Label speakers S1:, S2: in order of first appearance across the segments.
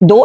S1: 2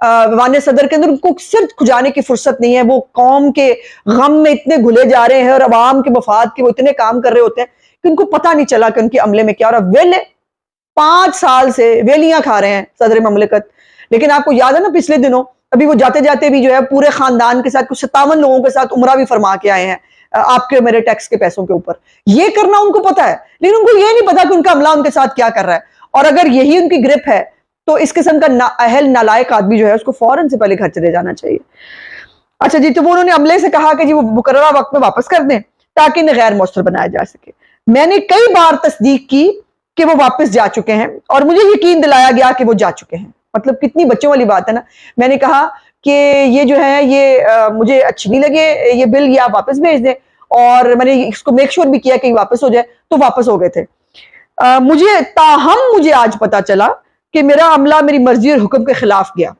S1: ایوان صدر کے اندر ان کو صرف کھجانے کی فرصت نہیں ہے. وہ قوم کے غم میں اتنے گھلے جا رہے ہیں اور عوام کے مفاد کے وہ اتنے کام کر رہے ہوتے ہیں کہ ان کو پتہ نہیں چلا کہ ان کے عملے میں کیا ہو رہا. ویلے 5 سال سے ویلیاں کھا رہے ہیں صدر مملکت. لیکن آپ کو یاد ہے نا پچھلے دنوں ابھی وہ جاتے جاتے بھی جو ہے پورے خاندان کے ساتھ کچھ 57 لوگوں کے ساتھ عمرہ بھی فرما کے آئے ہیں آپ کے میرے ٹیکس کے پیسوں کے اوپر. یہ کرنا ان کو پتا ہے, لیکن ان کو یہ نہیں پتا کہ ان کا عملہ ان کے ساتھ کیا کر رہا ہے. اور اگر یہی ان کی گرپ ہے تو اس قسم کا اہل نالائق آدمی جو ہے اس کو فوراً سے پہلے گھر چلے جانا چاہیے. اچھا جی, تو وہ انہوں نے عملے سے کہا کہ جی وہ مقررہ وقت میں واپس کر دیں تاکہ انہیں غیر مؤثر بنایا جا سکے. میں نے کئی بار تصدیق کی کہ وہ واپس جا چکے ہیں اور مجھے یقین دلایا گیا کہ وہ جا چکے ہیں. مطلب کتنی بچوں والی بات ہے نا. میں نے کہا کہ یہ جو ہے یہ مجھے اچھی نہیں لگے یہ بل, یہ آپ واپس بھیج دیں, اور میں نے اس کو میک شور بھی کیا کہ یہ واپس ہو جائے, تو واپس ہو گئے تھے. مجھے آج پتا چلا کہ میرا عملہ میری مرضی اور حکم کے خلاف گیا.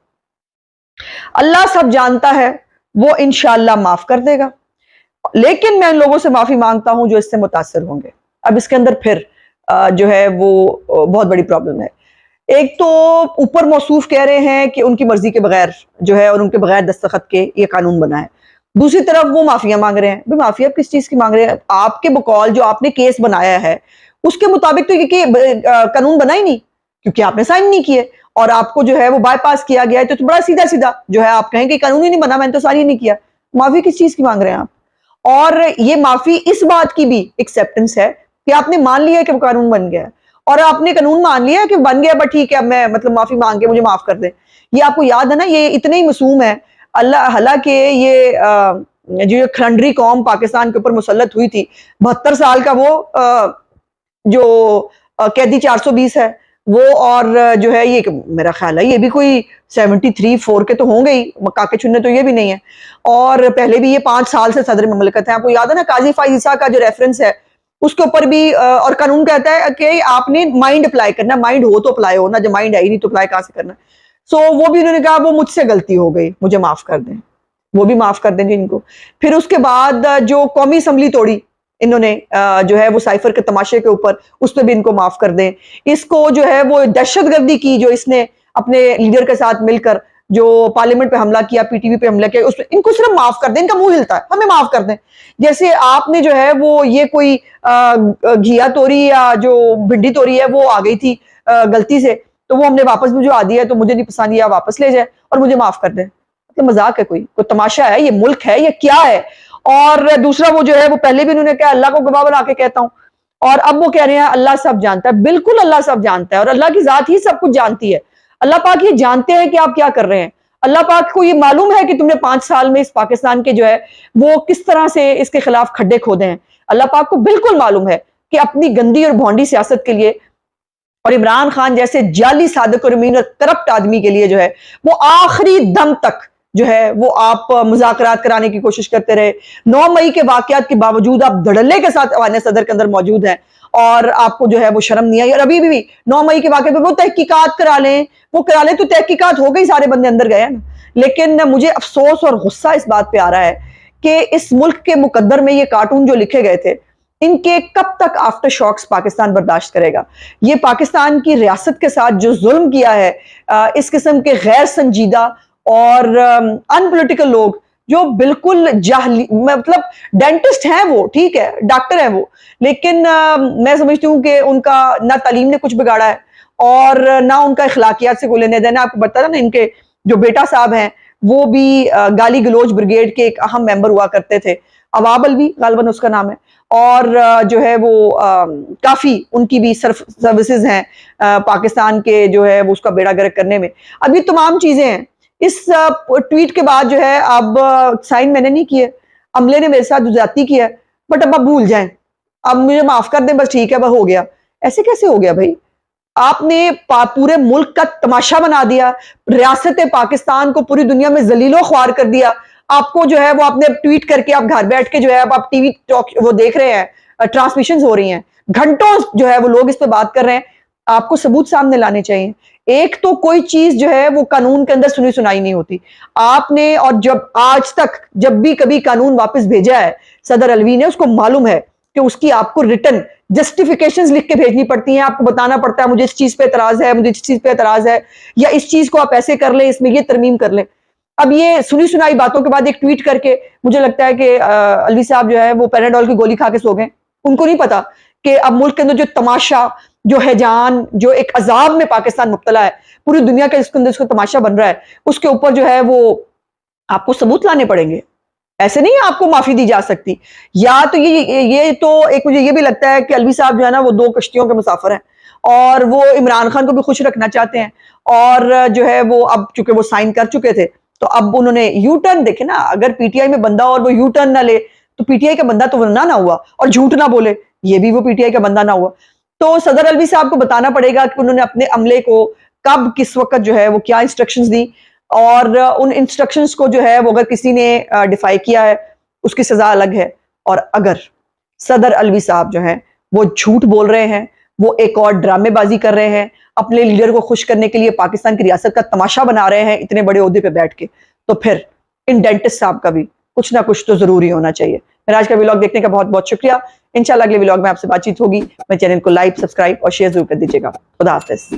S1: اللہ سب جانتا ہے, وہ انشاءاللہ معاف کر دے گا, لیکن میں ان لوگوں سے معافی مانگتا ہوں جو اس سے متاثر ہوں گے. اب اس کے اندر پھر جو ہے وہ بہت بڑی پرابلم ہے. ایک تو اوپر موصوف کہہ رہے ہیں کہ ان کی مرضی کے بغیر جو ہے اور ان کے بغیر دستخط کے یہ قانون بنا ہے. دوسری طرف وہ معافیاں مانگ رہے ہیں. معافی آپ کس چیز کی مانگ رہے ہیں؟ آپ کے بقول جو آپ نے کیس بنایا ہے اس کے مطابق تو یہ قانون بنا ہی نہیں, کیونکہ آپ نے سائن نہیں کیے اور آپ کو جو ہے وہ بائی پاس کیا گیا ہے. تو بڑا سیدھا سیدھا جو ہے آپ کہیں کہ قانون ہی نہیں بنا, میں نے تو سائن ہی نہیں کیا. معافی کس چیز کی مانگ رہے ہیں آپ؟ اور یہ معافی اس بات کی بھی ایکسیپٹنس ہے کہ آپ نے مان لیا کہ وہ قانون بن گیا ہے, اور آپ نے قانون مان لیا کہ بن گیا, بٹ ٹھیک ہے اب میں مطلب معافی مانگ کے مجھے معاف کر دیں. یہ آپ کو یاد ہے نا, یہ اتنے ہی معصوم ہے. حالانکہ یہ جو کھلنڈری قوم پاکستان کے اوپر مسلط ہوئی تھی, 72 سال کا وہ جو قیدی 420 ہے وہ, اور جو ہے یہ میرا خیال ہے یہ بھی کوئی 73-4 کے تو ہوں گے ہی, کاکے چننے تو یہ بھی نہیں ہے, اور پہلے بھی یہ 5 سال سے صدر مملکت ہے. آپ کو یاد ہے نا قاضی فائز عیسیٰ کا جو ریفرنس ہے اس کے اوپر بھی, اور قانون کہتا ہے کہ آپ نے مائنڈ اپلائی کرنا, مائنڈ ہو تو اپلائی ہونا, جب مائنڈ ہے ہی نہیں تو اپلائی کہاں سے کرنا. سو وہ بھی انہوں نے کہا وہ مجھ سے غلطی ہو گئی, مجھے معاف کر دیں. وہ بھی معاف کر دیں جی ان کو. پھر اس کے بعد جو قومی اسمبلی توڑی انہوں نے جو ہے وہ سائفر کے تماشے کے اوپر, اس پہ بھی ان کو معاف کر دیں. اس کو جو ہے وہ دہشت گردی کی جو اس نے اپنے لیڈر کے ساتھ مل کر جو پارلیمنٹ پہ حملہ کیا, پی ٹی وی پہ حملہ کیا, اس پہ ان کو صرف معاف کر دیں. ان کا منہ ہلتا ہے ہمیں معاف کر دیں, جیسے آپ نے جو ہے وہ یہ کوئی گھیا توری یا جو بھنڈی توری ہے وہ آ گئی تھی غلطی سے, تو وہ ہم نے واپس بھجوا دیا, تو مجھے نہیں پسند, یا واپس لے جائے اور مجھے معاف کر دیں. مطلب مذاق ہے کوئی تماشا ہے, یہ ملک ہے, یہ کیا ہے؟ اور دوسرا وہ جو ہے وہ پہلے بھی انہوں نے کہا اللہ کو گواہ بنا کے کہتا ہوں, اور اب وہ کہہ رہے ہیں اللہ سب جانتا ہے. بالکل اللہ سب جانتا ہے, اور اللہ کی ذات ہی سب کچھ جانتی ہے. اللہ پاک یہ جانتے ہیں کہ آپ کیا کر رہے ہیں. اللہ پاک کو یہ معلوم ہے کہ تم نے 5 سال میں اس پاکستان کے جو ہے وہ کس طرح سے اس کے خلاف کھڈے کھودے ہیں. اللہ پاک کو بالکل معلوم ہے کہ اپنی گندی اور بھونڈی سیاست کے لیے اور عمران خان جیسے جعلی صادق اور امین اور کرپٹ آدمی کے لیے جو ہے وہ آخری دم تک جو ہے وہ آپ مذاکرات کرانے کی کوشش کرتے رہے. 9 مئی کے واقعات کے باوجود آپ دھڑلے کے ساتھ ایوان صدر کے اندر موجود ہیں, اور آپ کو جو ہے وہ شرم نہیں آئی. اور ابھی بھی 9 مئی کے واقعے پہ وہ تحقیقات کرا لیں, وہ کرا لیں, تو تحقیقات ہو گئی, سارے بندے اندر گئے نا. لیکن مجھے افسوس اور غصہ اس بات پہ آ رہا ہے کہ اس ملک کے مقدر میں یہ کارٹون جو لکھے گئے تھے, ان کے کب تک آفٹر شاکس پاکستان برداشت کرے گا؟ یہ پاکستان کی ریاست کے ساتھ جو ظلم کیا ہے, اس قسم کے غیر سنجیدہ اور ان پولیٹیکل لوگ جو بالکل جاہلی, مطلب ڈینٹسٹ ہیں وہ, ٹھیک ہے ڈاکٹر ہیں وہ, لیکن میں سمجھتی ہوں کہ ان کا نہ تعلیم نے کچھ بگاڑا ہے اور نہ ان کا اخلاقیات سے کوئی لینے دینا. آپ کو بتا نا ان کے جو بیٹا صاحب ہیں وہ بھی گالی گلوچ بریگیڈ کے ایک اہم ممبر ہوا کرتے تھے, عواب الوی غالباً اس کا نام ہے, اور جو ہے وہ کافی ان کی بھی سروسز ہیں پاکستان کے جو ہے وہ اس کا بیڑا گرک کرنے میں. اب یہ تمام چیزیں ہیں. اس ٹویٹ کے بعد جو ہے اب سائن میں نے نہیں کیے, عملے نے میرے ساتھ زیادتی کیا ہے, بٹ اب بھول جائیں, اب مجھے معاف کر دیں, بس ٹھیک ہے وہ ہو گیا. ایسے کیسے ہو گیا بھائی؟ آپ نے پورے ملک کا تماشا بنا دیا, ریاست پاکستان کو پوری دنیا میں ذلیل و خوار کر دیا. آپ کو جو ہے وہ آپ نے ٹویٹ کر کے آپ گھر بیٹھ کے جو ہے اب آپ ٹی وی وہ دیکھ رہے ہیں, ٹرانسمیشنز ہو رہی ہیں, گھنٹوں جو ہے وہ لوگ اس پہ بات کر رہے ہیں. آپ کو ثبوت سامنے لانے چاہیے. ایک تو کوئی چیز جو ہے وہ قانون کے اندر سنی سنائی نہیں ہوتی آپ نے, اور جب آج تک جب بھی کبھی قانون واپس بھیجا ہے صدر الوی نے, اس کو معلوم ہے کہ اس کی آپ کو ریٹن جسٹیفیکیشنز لکھ کے بھیجنی پڑتی ہیں, آپ کو بتانا پڑتا ہے مجھے اس چیز پہ اعتراض ہے, مجھے اس چیز پہ اعتراض ہے, یا اس چیز کو آپ ایسے کر لیں, اس میں یہ ترمیم کر لیں. اب یہ سنی سنائی باتوں کے بعد ایک ٹویٹ کر کے مجھے لگتا ہے کہ الوی صاحب جو ہے وہ پیراڈول کی گولی کھا کے سو گئے. ان کو نہیں پتا کہ اب ملک کے اندر جو تماشا, جو ہے جان, جو ایک عذاب میں پاکستان مبتلا ہے, پوری دنیا کے اس کے اندر اس کو تماشا بن رہا ہے, اس کے اوپر جو ہے وہ آپ کو ثبوت لانے پڑیں گے. ایسے نہیں آپ کو معافی دی جا سکتی. یا تو یہ تو ایک مجھے یہ بھی لگتا ہے کہ الوی صاحب جو ہے نا وہ 2 کشتیوں کے مسافر ہیں, اور وہ عمران خان کو بھی خوش رکھنا چاہتے ہیں, اور جو ہے وہ اب چونکہ وہ سائن کر چکے تھے تو اب انہوں نے یو ٹرن, دیکھیں نا, اگر پی ٹی آئی میں بندہ اور وہ یو ٹرن نہ لے تو پی ٹی آئی کا بندہ تو نہ ہوا, اور جھوٹ نہ بولے یہ بھی وہ پی ٹی آئی کا بندہ نہ ہوا. تو صدر الوی صاحب کو بتانا پڑے گا کہ انہوں نے اپنے عملے کو کب کس وقت جو ہے وہ کیا انسٹرکشنز دی, اور ان انسٹرکشنز کو جو ہے وہ اگر کسی نے ڈیفائی کیا ہے اس کی سزا الگ ہے. اور اگر صدر الوی صاحب جو ہیں وہ جھوٹ بول رہے ہیں, وہ ایک اور ڈرامے بازی کر رہے ہیں, اپنے لیڈر کو خوش کرنے کے لیے پاکستان کی ریاست کا تماشا بنا رہے ہیں اتنے بڑے عہدے پہ بیٹھ کے, تو پھر ان ڈینٹسٹ صاحب کا بھی کچھ نہ کچھ تو ضروری ہونا چاہیے. میرا آج کا ولاگ دیکھنے کا بہت بہت شکریہ. انشاءاللہ اگلے ولاگ میں آپ سے بات چیت ہوگی. میں چینل کو لائک, سبسکرائب اور شیئر ضرور کر دیجیے گا. خدا حافظ.